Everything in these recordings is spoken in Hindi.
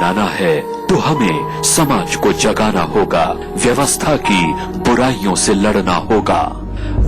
बनाना है तो हमें समाज को जगाना होगा, व्यवस्था की बुराइयों से लड़ना होगा।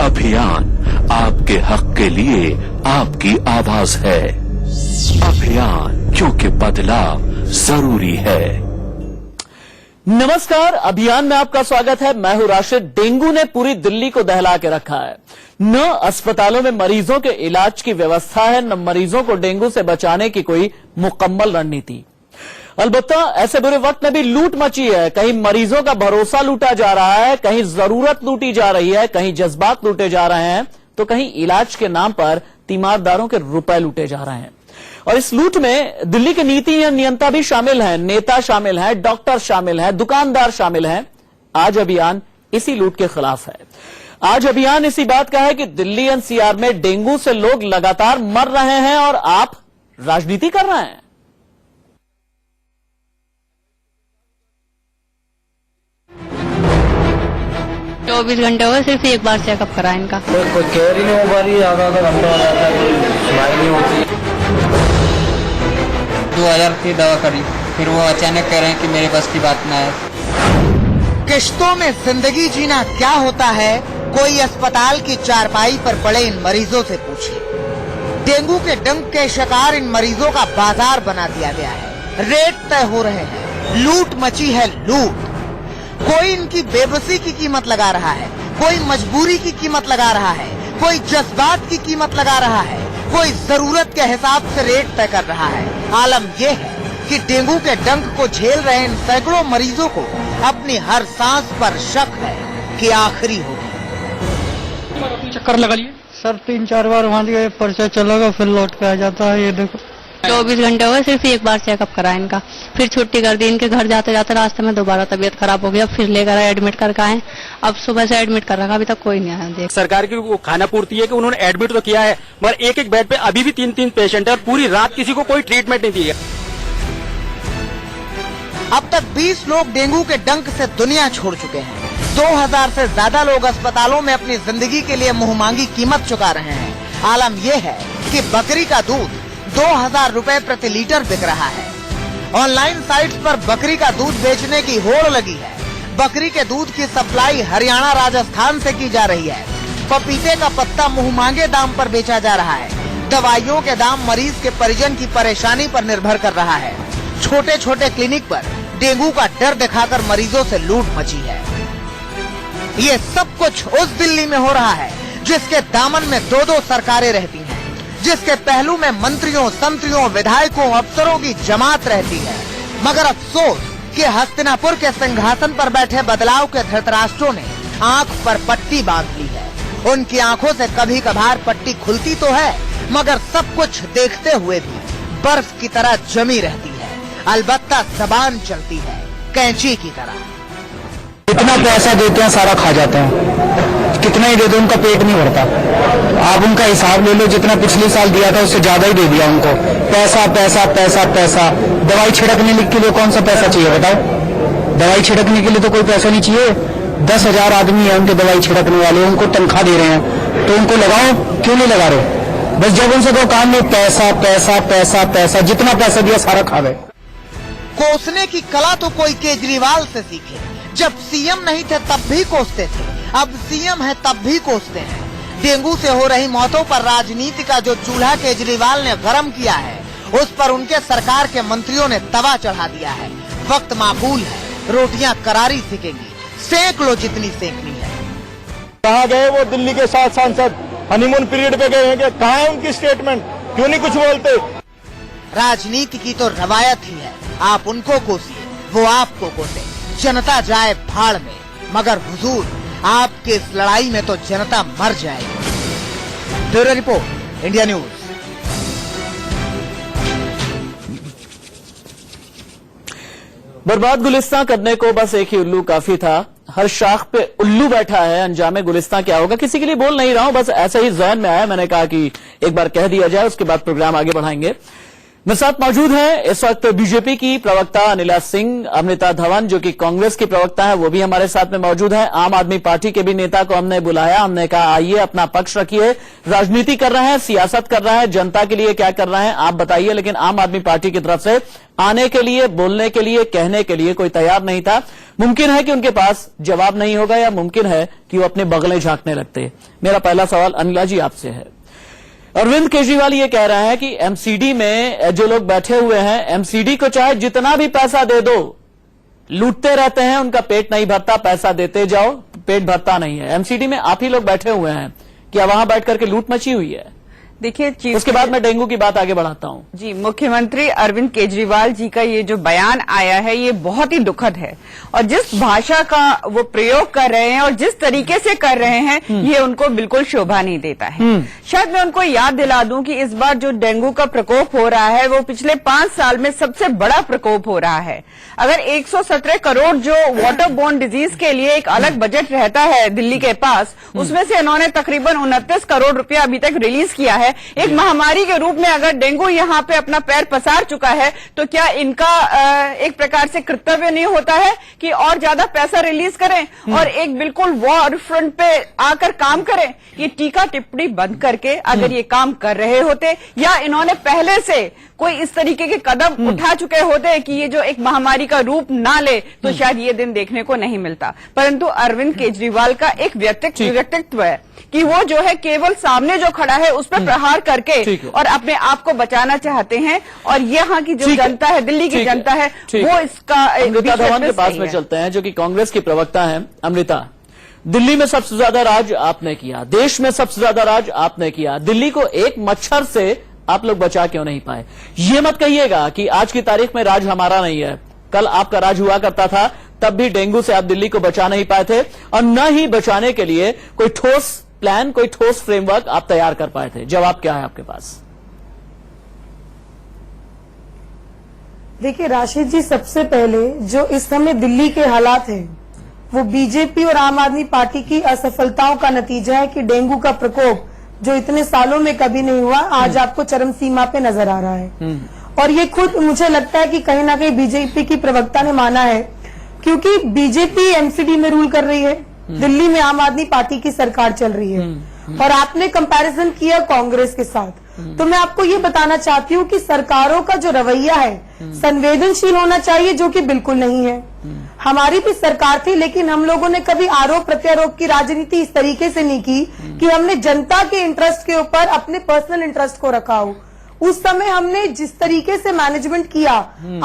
अभियान आपके हक के लिए आपकी आवाज है। अभियान, क्योंकि बदलाव जरूरी है। नमस्कार, अभियान में आपका स्वागत है। मैं हूं राशिद। डेंगू ने पूरी दिल्ली को दहला के रखा है। न अस्पतालों में मरीजों के इलाज की व्यवस्था है, न मरीजों को डेंगू से बचाने की कोई मुकम्मल रणनीति। अलबत्ता ऐसे बुरे वक्त में भी लूट मची है। कहीं मरीजों का भरोसा लूटा जा रहा है, कहीं जरूरत लूटी जा रही है, कहीं जज्बात लूटे जा रहे हैं, तो कहीं इलाज के नाम पर तीमारदारों के रुपए लूटे जा रहे हैं। और इस लूट में दिल्ली के नीति नियंता भी शामिल हैं, नेता शामिल हैं, डॉक्टर शामिल हैं, दुकानदार शामिल हैं। आज अभियान इसी लूट के खिलाफ है। आज अभियान इसी बात का है कि दिल्ली एनसीआर में डेंगू से लोग लगातार मर रहे हैं और आप राजनीति कर रहे हैं। 24 घंटे हो गए, सिर्फ एक बार चेकअप करा इनका। कोई केयर ही नहीं हो पा रही है, आधा घंटा हो जाता है, कोई सुनाई नहीं होती। 2000 की दवा करी, फिर वो अचानक कह रहे हैं कि मेरे बस की बात ना है। किश्तों में जिंदगी जीना क्या होता है, कोई अस्पताल की चारपाई पर पड़े इन मरीजों से पूछिए। डेंगू के डंक के शिकार इन मरीजों का बाजार बना दिया गया है। रेट तय हो रहे हैं, लूट मची है लूट। कोई इनकी बेबसी की कीमत लगा रहा है, कोई मजबूरी की कीमत लगा रहा है, कोई जज्बात की कीमत लगा रहा है, कोई जरूरत के हिसाब से रेट तय कर रहा है। आलम यह है कि डेंगू के डंक को झेल रहे इन सैकड़ों मरीजों को अपनी हर सांस पर शक है कि आखिरी होगी। चक्कर लगा लिए सर, 3-4 बार वहाँ गए, पर्चा चलेगा, फिर लौट के आ जाता है। ये देखो 24 घंटे हो गए, सिर्फ एक बार चेकअप करा इनका, फिर छुट्टी कर दी। इनके घर जाते जाते रास्ते में दोबारा तबीयत खराब हो गई, अब फिर लेकर आए, एडमिट करके आए। अब सुबह से एडमिट कर रखा, अभी तक कोई नहीं आया। देख, सरकार की वो खाना पूर्ति है कि उन्होंने एडमिट तो किया है, मगर एक बेड पे अभी भी 3-3 पेशेंट है और पूरी रात किसी को कोई ट्रीटमेंट नहीं दी है। अब तक 20 लोग डेंगू के डंक से दुनिया छोड़ चुके हैं। 2000 से ज्यादा लोग अस्पतालों में अपनी जिंदगी के लिए मुंहमांगी कीमत चुका रहे हैं। आलम यह है कि बकरी का दूध 2000 रुपए प्रति लीटर बिक रहा है। ऑनलाइन साइट्स पर बकरी का दूध बेचने की होड़ लगी है। बकरी के दूध की सप्लाई हरियाणा, राजस्थान से की जा रही है। पपीते का पत्ता मुंहमांगे दाम पर बेचा जा रहा है। दवाइयों के दाम मरीज के परिजन की परेशानी पर निर्भर कर रहा है। छोटे छोटे क्लिनिक पर डेंगू का डर दिखाकर मरीजों से लूट मची है। ये सब कुछ उस दिल्ली में हो रहा है जिसके दामन में 2-2 सरकारें रहती हैं, जिसके पहलू में मंत्रियों, संतरियों, विधायकों, अफसरों की जमात रहती है। मगर अफसोस कि हस्तिनापुर के सिंहासन पर बैठे बदलाव के धृतराष्ट्रों ने आंख पर पट्टी बांध ली है। उनकी आंखों से कभी कभार पट्टी खुलती तो है, मगर सब कुछ देखते हुए भी बर्फ की तरह जमी रहती है। अलबत्ता जबान चलती है कैंची की तरह। कितना पैसा देते हैं सारा खा जाते हैं, कितना ही दे दो उनका पेट नहीं भरता। आप उनका हिसाब ले लो, जितना पिछले साल दिया था उससे ज्यादा ही दे दिया उनको। पैसा पैसा पैसा पैसा। दवाई छिड़कने के लिए कौन सा पैसा चाहिए बताओ? दवाई छिड़कने के लिए तो कोई पैसा नहीं चाहिए। 10,000 आदमी है उनके दवाई छिड़कने वाले, उनको तनख्वाह दे रहे हैं, तो उनको लगाओ, क्यों नहीं लगा रहे? बस जब उनसे कोई काम नहीं, पैसा पैसा पैसा पैसा, जितना पैसा दिया सारा खा गए। कोसने की कला तो कोई केजरीवाल से सीखे। जब सीएम नहीं थे तब भी कोसते थे, अब सीएम है तब भी कोसते हैं। डेंगू से हो रही मौतों पर राजनीति का जो चूल्हा केजरीवाल ने गरम किया है, उस पर उनके सरकार के मंत्रियों ने तवा चढ़ा दिया है। वक्त माकूल है, रोटियां करारी सेकेंगी, सेक लो जितनी सेकनी है। कहाँ गए वो दिल्ली के 7 सांसद? हनीमून पीरियड पे गए हैं क्या? कहाँ है उनकी स्टेटमेंट? क्यों नहीं कुछ बोलते? राजनीति की तो रवायत ही है, आप उनको कोसिए, वो आपको कोसे। जनता जाए भाड़ में, मगर हुजूर आपके इस लड़ाई में तो जनता मर जाएगी। Bureau report, India news. बर्बाद गुलिस्तां करने को बस एक ही उल्लू काफी था। हर शाख पे उल्लू बैठा है, अंजामे गुलिस्तां क्या होगा किसी के लिए बोल नहीं रहा हूं, बस ऐसे ही ज़हन में आया, मैंने कहा कि एक बार कह दिया जाए, उसके बाद प्रोग्राम आगे बढ़ाएंगे। मेरे साथ मौजूद हैं इस वक्त बीजेपी की प्रवक्ता अनिला सिंह, अमृता धवन जो कि कांग्रेस की प्रवक्ता है, वो भी हमारे साथ में मौजूद है। आम आदमी पार्टी के भी नेता को हमने बुलाया, हमने कहा आइए अपना पक्ष रखिए, राजनीति कर रहे हैं, सियासत कर रहे हैं, जनता के लिए क्या कर रहे हैं आप बताइए। लेकिन आम आदमी पार्टी की तरफ से आने के लिए, बोलने के लिए, कहने के लिए कोई तैयार नहीं था। मुमकिन है कि उनके पास जवाब नहीं होगा या मुमकिन है कि वो अपने बगलें झांकने लगते। मेरा पहला सवाल अनिला जी आपसे है। अरविंद केजरीवाल ये कह रहे हैं कि एमसीडी में जो लोग बैठे हुए हैं, एमसीडी को चाहे जितना भी पैसा दे दो, लूटते रहते हैं, उनका पेट नहीं भरता, पैसा देते जाओ, पेट भरता नहीं है। एमसीडी में आप ही लोग बैठे हुए हैं, क्या वहां बैठ करके लूट मची हुई है? देखिए, उसके बाद मैं डेंगू की बात आगे बढ़ाता हूं। जी, मुख्यमंत्री अरविंद केजरीवाल जी का ये जो बयान आया है ये बहुत ही दुखद है, और जिस भाषा का वो प्रयोग कर रहे हैं और जिस तरीके से कर रहे हैं ये उनको बिल्कुल शोभा नहीं देता है। शायद मैं उनको याद दिला दूं कि इस बार जो डेंगू का प्रकोप हो रहा है वो पिछले 5 साल में सबसे बड़ा प्रकोप हो रहा है। अगर 117 करोड़ जो वाटर बोर्न डिजीज के लिए एक अलग बजट रहता है दिल्ली के पास, उसमें से इन्होंने तकरीबन 29 करोड़ रुपया अभी तक रिलीज किया है। एक महामारी के रूप में अगर डेंगू यहाँ पे अपना पैर पसार चुका है तो क्या इनका एक प्रकार से कर्तव्य नहीं होता है कि और ज्यादा पैसा रिलीज करें और एक बिल्कुल वॉर फ्रंट पे आकर काम करें? ये टीका टिप्पणी बंद करके अगर ये काम कर रहे होते या इन्होंने पहले से कोई इस तरीके के कदम उठा चुके होते कि ये जो एक महामारी का रूप ना ले, तो शायद ये दिन देखने को नहीं मिलता। परंतु अरविंद केजरीवाल का एक व्यक्तित्व है कि वो जो है केवल सामने जो खड़ा है उस पर प्रहार करके और अपने आप को बचाना चाहते हैं, और यहाँ की जो जनता है, दिल्ली की जनता है, वो इसका अमृता धवन के पास में चलते हैं जो कि कांग्रेस की प्रवक्ता है। अमृता, दिल्ली में सबसे ज्यादा राज आपने किया, देश में सबसे ज्यादा राज आपने किया, दिल्ली को एक मच्छर से आप लोग बचा क्यों नहीं पाए? ये मत कहिएगा कि आज की तारीख में राज हमारा नहीं है, कल आपका राज हुआ करता था, तब भी डेंगू से आप दिल्ली को बचा नहीं पाए थे, और न ही बचाने के लिए कोई ठोस प्लान, कोई ठोस फ्रेमवर्क आप तैयार कर पाए थे। जवाब क्या है आपके पास? देखिए राशिद जी, सबसे पहले जो इस समय दिल्ली के हालात हैं वो बीजेपी और आम आदमी पार्टी की असफलताओं का नतीजा है कि डेंगू का प्रकोप जो इतने सालों में कभी नहीं हुआ, आज आपको चरम सीमा पे नजर आ रहा है। और ये खुद मुझे लगता है कि कहीं ना कहीं बीजेपी की प्रवक्ता ने माना है, क्योंकि बीजेपी एमसीडी में रूल कर रही है, दिल्ली में आम आदमी पार्टी की सरकार चल रही है, और आपने कंपैरिजन किया कांग्रेस के साथ, तो मैं आपको ये बताना चाहती हूँ कि सरकारों का जो रवैया है संवेदनशील होना चाहिए, जो कि बिल्कुल नहीं है। हमारी भी सरकार थी, लेकिन हम लोगों ने कभी आरोप प्रत्यारोप की राजनीति इस तरीके से नहीं की कि हमने जनता के इंटरेस्ट के ऊपर अपने पर्सनल इंटरेस्ट को रखा हो। उस समय हमने जिस तरीके से मैनेजमेंट किया,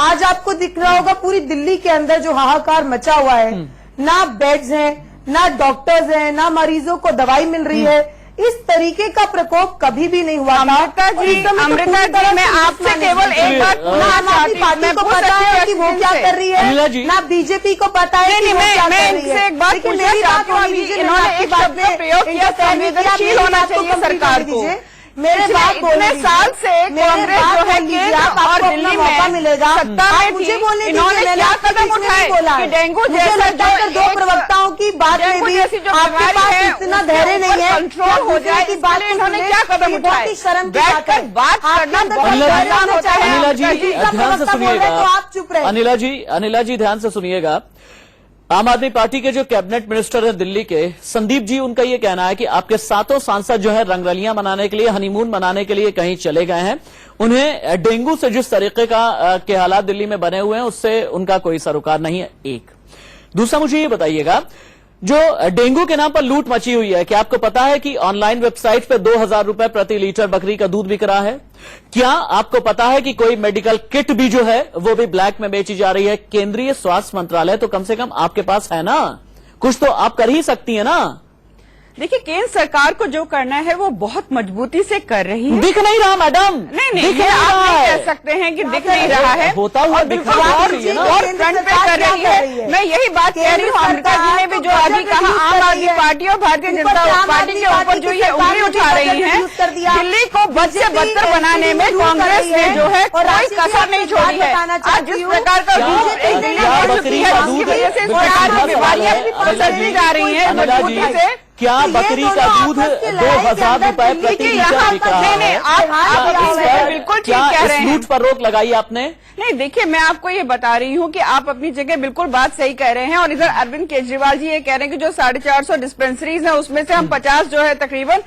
आज आपको दिख रहा होगा पूरी दिल्ली के अंदर जो हाहाकार मचा हुआ है, ना बेड्स हैं, ना डॉक्टर्स हैं, ना मरीजों को दवाई मिल रही है। इस तरीके का प्रकोप कभी भी नहीं हुआ। अमृता जी, मैं आपसे केवल एक बात पार्टी को पता है कि वो क्या कर रही है, ना बीजेपी को पता है कि वो क्या कर रही है। एक बात पूछना चाहती हूँ, इन्होंने एक शब्द का प्रयोग किया, संवेदनशील होना चाहिए सरकार को। मेरे बात बोलने साल से कांग्रेस जो है केंद्र और दिल्ली में मिलेगा, सत्ता में मुझे बोलने इन्होंने क्या कदम उठाए कि डेंगू जैसा जो दो प्रवक्ताओं की बात में भी आपके पास इतना धैर्य नहीं है कंट्रोल हो जाए, इस बात इन्होंने क्या कदम उठाए? बैठकर बात करना बहुत होता है। अनिला जी ध्यान से सुनिएगा, आप चुप रहे। अनिला जी ध्यान से सुनिएगा। आम आदमी पार्टी के जो कैबिनेट मिनिस्टर हैं दिल्ली के, संदीप जी, उनका ये कहना है कि आपके 7 सांसद जो है रंगरलियां मनाने के लिए, हनीमून मनाने के लिए कहीं चले गए हैं। उन्हें डेंगू से जिस तरीके के हालात दिल्ली में बने हुए हैं उससे उनका कोई सरोकार नहीं है। एक दूसरा, मुझे ये बताइएगा, जो डेंगू के नाम पर लूट मची हुई है, क्या आपको पता है कि ऑनलाइन वेबसाइट पे 2000 रुपए प्रति लीटर बकरी का दूध बिक रहा है? क्या आपको पता है कि कोई मेडिकल किट भी जो है वो भी ब्लैक में बेची जा रही है? केंद्रीय स्वास्थ्य मंत्रालय तो कम से कम आपके पास है ना, कुछ तो आप कर ही सकती है ना। देखिए, केंद्र सरकार को जो करना है वो बहुत मजबूती से कर रही है। दिख नहीं रहा मैडम, नहीं आप नहीं कह सकते हैं कि दिख नहीं रहा है, होता हुआ बिल्कुल और फ्रंट पे कर रही है। मैं यही बात कह रही हूँ, अमृता जी ने भी जो अभी कहा, आम आदमी पार्टी और भारतीय जनता पार्टी के ऊपर जो ये उंगली उठा रही है, दिल्ली को बद से बदतर बनाने में कांग्रेस ने जो है कोई कसर नहीं छोड़ी है। आज जिस प्रकार का बढ़ चुकी बकरी है, का जिसकी दूध वजह से बिल्कुल सरकार सीधा में बीमारियां सवाल भी है। पसरती जा रही हैं अनिला जी, मजबूती से। क्या बकरी का दूध 2,000 रुपए प्रति लीटर बिक रहा है? आप इस पर बिल्कुल ठीक क्या कह इस रहे हैं। लूट पर रोक लगाई आपने? नहीं, देखिए, मैं आपको ये बता रही हूँ कि आप अपनी जगह बिल्कुल बात सही कह रहे हैं, और इधर अरविंद केजरीवाल जी ये कह रहे हैं कि जो 450 डिस्पेंसरीज हैं उसमें से हम 50 जो है तकरीबन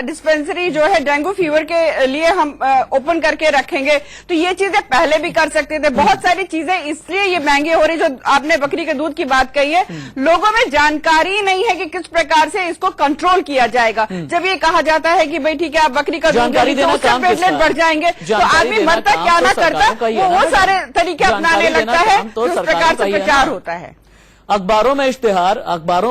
डिस्पेंसरी जो है डेंगू फीवर के लिए हम ओपन करके रखेंगे। तो ये चीजें पहले भी कर सकते थे। बहुत सारी चीजें इसलिए ये महंगी हो रही, जो आपने बकरी के दूध की बात कही है, लोगों में जानकारी नहीं है कि किस प्रकार से इसको कंट्रोल किया जाएगा। जब ये कहा जाता है कि भाई ठीक है आप बकरी का दूध जानकारी देना काम प्लेटलेट किसका? बढ़ जाएंगे, तो जानकारी आदमी देना मरता काम क्या तो ना करता, सरकारों का ही है वो ना। सारे तरीके अपनाने जानकारी लगता देना है, काम तो जिस सरकारों प्रकार का से ही है प्रचार ना। होता है। अखबारों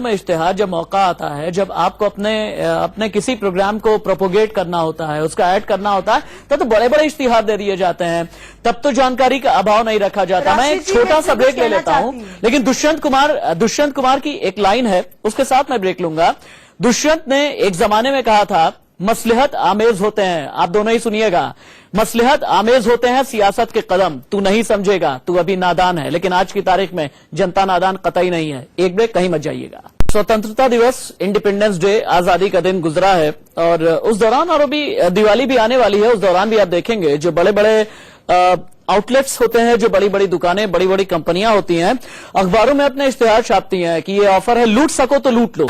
में इश्तिहार जब मौका आता है, जब आपको अपने किसी प्रोग्राम को प्रोपोगेट करना होता है, उसका ऐड करना होता है, तब तो बड़े बड़े इश्तिहार दे दिए जाते हैं, तब तो जानकारी का अभाव नहीं रखा जाता। मैं एक छोटा सा ब्रेक ले लेता हूं, लेकिन दुष्यंत कुमार की एक लाइन है, उसके साथ मैं ब्रेक लूंगा। दुष्यंत ने एक जमाने में कहा था, मसलहत आमेज होते हैं, आप दोनों ही सुनिएगा, मसलहत आमेज होते हैं सियासत के कदम, तू नहीं समझेगा, तू अभी नादान है। लेकिन आज की तारीख में जनता नादान कतई नहीं है। एक ब्रेक, कहीं मत जाइएगा। स्वतंत्रता दिवस, इंडिपेंडेंस डे, आजादी का दिन गुजरा है, और उस दौरान, और अभी दिवाली भी आने वाली है, उस दौरान भी आप देखेंगे जो बड़े बड़े आउटलेट्स होते हैं, जो बड़ी बड़ी दुकानें, बड़ी बड़ी कंपनियां होती हैं, अखबारों में अपने इश्तिहार छापती हैं कि ये ऑफर है, लूट सको तो लूट लो।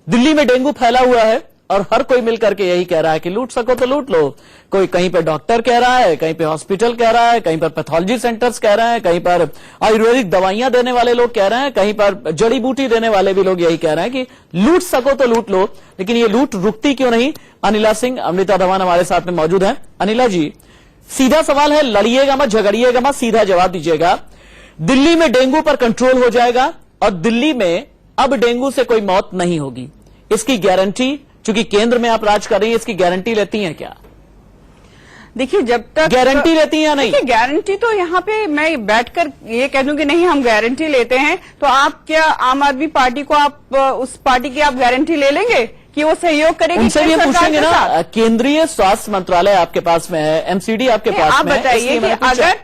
दिल्ली में डेंगू फैला हुआ है और हर कोई मिलकर के यही कह रहा है कि लूट सको तो लूट लो। कोई कहीं पर डॉक्टर कह रहा है, कहीं पे हॉस्पिटल कह रहा है, कहीं पर पैथोलॉजी सेंटर्स कह रहे हैं, कहीं पर आयुर्वेदिक दवाइयां देने वाले लोग कह रहे हैं, कहीं पर जड़ी बूटी देने वाले भी लोग यही कह रहे हैं कि लूट सको तो लूट लो। लेकिन ये लूट रुकती क्यों नहीं? अनिला सिंह, अमृता धवन हमारे साथ में मौजूद है। अनिला जी, सीधा सवाल है, लड़िएगा मत, झगड़िएगा मत, सीधा जवाब दीजिएगा। दिल्ली में डेंगू पर कंट्रोल हो जाएगा और दिल्ली में अब डेंगू से कोई मौत नहीं होगी, इसकी गारंटी, चूंकि केंद्र में आप राज कर रही हैं, इसकी गारंटी लेती हैं क्या? देखिए, जब तक गारंटी लेती हैं या नहीं? देखिए, गारंटी तो यहाँ पे मैं बैठकर ये कह दूं कि नहीं हम गारंटी लेते हैं, तो आप क्या आम आदमी पार्टी को आप उस पार्टी की आप गारंटी ले लेंगे कि वो सहयोग करेगी? उनसे भी पूछेंगे ना, केंद्रीय स्वास्थ्य मंत्रालय आपके पास में है, एमसीडी आपके पास आप में है, बताइए कि अगर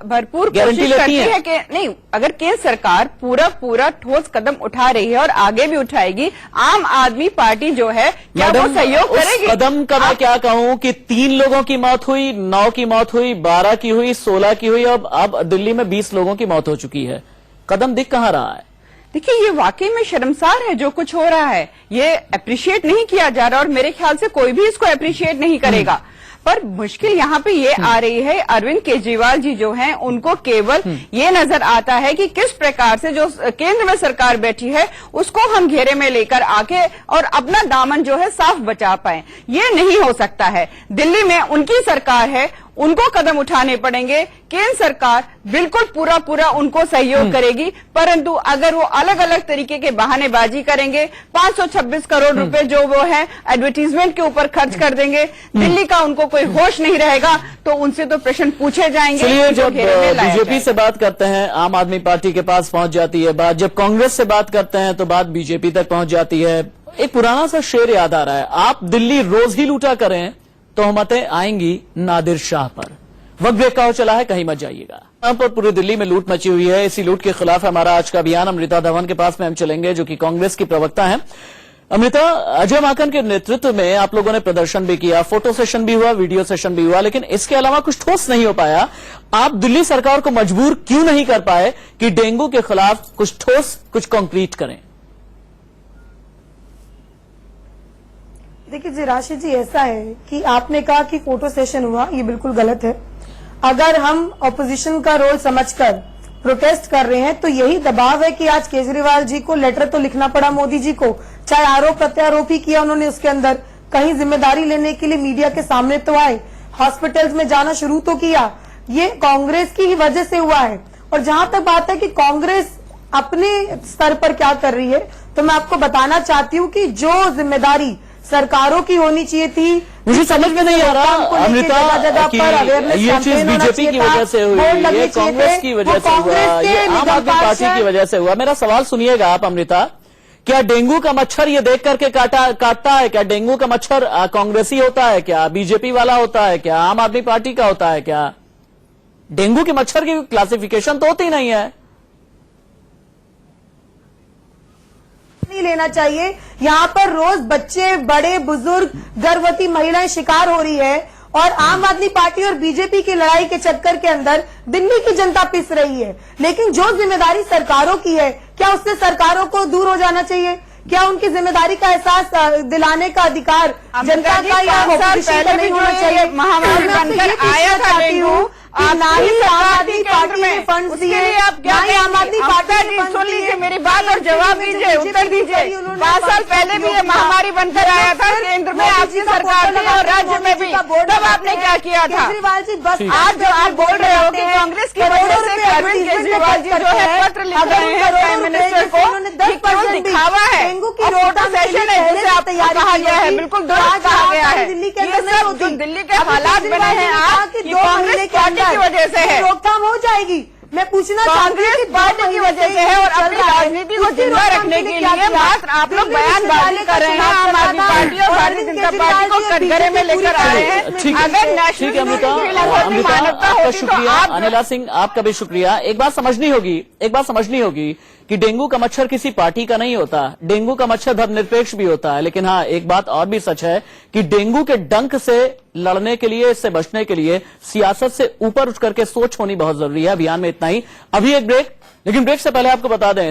भरपूर कोशिश करती है कि नहीं, अगर केंद्र सरकार पूरा ठोस कदम उठा रही है और आगे भी उठाएगी, आम आदमी पार्टी जो है क्या वो सहयोग करेगी? कदम का मैं क्या कहूं कि 3 लोगों की मौत हुई, 9 की मौत हुई, 12 की हुई, 16 की हुई, अब दिल्ली में 20 लोगों की मौत हो चुकी है। कदम दिख कहां रहा है? देखिए, ये वाकई में शर्मसार है जो कुछ हो रहा है, ये अप्रिशिएट नहीं किया जा रहा और मेरे ख्याल से कोई भी इसको अप्रिशिएट नहीं करेगा। पर मुश्किल यहाँ पे ये आ रही है, अरविंद केजरीवाल जी जो हैं उनको केवल ये नजर आता है कि किस प्रकार से जो केंद्र में सरकार बैठी है उसको हम घेरे में लेकर आके और अपना दामन जो है साफ बचा पाए। ये नहीं हो सकता है। दिल्ली में उनकी सरकार है, उनको कदम उठाने पड़ेंगे। केंद्र सरकार बिल्कुल पूरा उनको सहयोग करेगी, परंतु अगर वो अलग अलग तरीके के बहानेबाजी करेंगे, 526 करोड़ रुपए जो वो है एडवर्टीजमेंट के ऊपर खर्च कर देंगे, दिल्ली का उनको कोई होश नहीं रहेगा, तो उनसे तो प्रश्न पूछे जाएंगे। चलिए, जब बीजेपी से बात करते हैं आम आदमी पार्टी के पास पहुंच जाती है बात, जब कांग्रेस से बात करते हैं तो बात बीजेपी तक पहुंच जाती है। एक पुराना सा शेर याद आ रहा है, आप दिल्ली रोज ही लूटा करें तोहमतें आएंगी नादिर शाह पर। वक्त ब्रेक का हो चला है, कहीं मत जाइएगा। यहाँ पर पूरी दिल्ली में लूट मची हुई है, इसी लूट के खिलाफ हमारा आज का अभियान। अमृता धवन के पास में हम चलेंगे, जो कि कांग्रेस की प्रवक्ता हैं। अमृता, अजय माकन के नेतृत्व में आप लोगों ने प्रदर्शन भी किया, फोटो सेशन भी हुआ, वीडियो सेशन भी हुआ, लेकिन इसके अलावा कुछ ठोस नहीं हो पाया। आप दिल्ली सरकार को मजबूर क्यों नहीं कर पाए कि डेंगू के खिलाफ कुछ ठोस, कुछ कॉन्क्रीट करें? देखिए जी, राशिद जी, ऐसा है कि आपने कहा कि फोटो सेशन हुआ, ये बिल्कुल गलत है। अगर हम ऑपोजिशन का रोल समझकर प्रोटेस्ट कर रहे हैं तो यही दबाव है कि आज केजरीवाल जी को लेटर तो लिखना पड़ा मोदी जी को, चाहे आरोप प्रत्यारोप ही किया उन्होंने उसके अंदर, कहीं जिम्मेदारी लेने के लिए मीडिया के सामने तो आए, हॉस्पिटल्स में जाना शुरू तो किया। ये कांग्रेस की ही वजह से हुआ है। और जहां तक बात है कि कांग्रेस अपने स्तर पर क्या कर रही है, तो मैं आपको बताना चाहती हूँ कि जो जिम्मेदारी सरकारों की होनी चाहिए थी, मुझे समझ में नहीं आ रहा अमृता कि ये चीज बीजेपी की वजह से हुई, ये कांग्रेस की वजह से हुआ, ये आम आदमी पार्टी की वजह से हुआ। मेरा सवाल सुनिएगा आप अमृता, क्या डेंगू का मच्छर ये देख करके काटता है? क्या डेंगू का मच्छर कांग्रेसी होता है? क्या बीजेपी वाला होता है? क्या आम आदमी पार्टी का होता है? क्या डेंगू के मच्छर की क्लासिफिकेशन तो होती नहीं है। नहीं लेना चाहिए। यहाँ पर रोज बच्चे, बड़े, बुजुर्ग, गर्भवती महिलाएं शिकार हो रही है और आम आदमी पार्टी और बीजेपी की लड़ाई के चक्कर के अंदर दिल्ली की जनता पिस रही है। लेकिन जो जिम्मेदारी सरकारों की है, क्या उससे सरकारों को दूर हो जाना चाहिए? क्या उनकी जिम्मेदारी का एहसास दिलाने का अधिकार जनता का या ऑपोजिशन का नहीं होना चाहिए? महामारी बनकर आया था डेंगू, ना ही आम आदमी पार्टी ने फंड दिए, ना ही आम आदमी पार्टी ने सुन लीजिए मेरी बात और जवाब दीजिए, उत्तर दीजिए। 5 साल पहले भी ये महामारी बनकर आया था, केंद्र में आपकी सरकार थी और राज्य में भी, तब आपने क्या किया था? केजरीवाल जी बस आज जो आप बोल रहे हो कि कांग्रेस की वजह से अरविंद केजरीवाल जी जो है पत्र लिख रहे हैं प्राइम मिनिस्टर को, ये केवल दिखावा है। फोटो सेशन है जिसे आपको कहा गया है, बिल्कुल दुरुस्त कहा गया है। ये सब जो दिल्ली के हालात बने हैं आपकी कांग्रेस पार्टी की वजह से है, रोकथाम हो जाएगी। मैं पूछना चाहती हूँ कांग्रेस पार्टी की वजह से है और अपनी राजनीति को जिंदा रखने के लिए मात्र आप लोग बयानबाजी कर रहे हैं। आम आदमी पार्टी और भारतीय जनता पार्टी को कटघरे में लेकर आ रहे हैं। ठीक है अमृता, आपका शुक्रिया। अनिला सिंह, आपका भी शुक्रिया। एक बात समझनी होगी कि डेंगू का मच्छर किसी पार्टी का नहीं होता, डेंगू का मच्छर धर्मनिरपेक्ष भी होता है। लेकिन हाँ, एक बात और भी सच है कि डेंगू के डंक से लड़ने के लिए, इससे बचने के लिए सियासत से ऊपर उठ करके सोच होनी बहुत जरूरी है। अभियान में इतना ही। अभी एक ब्रेक, लेकिन ब्रेक से पहले आपको बता दें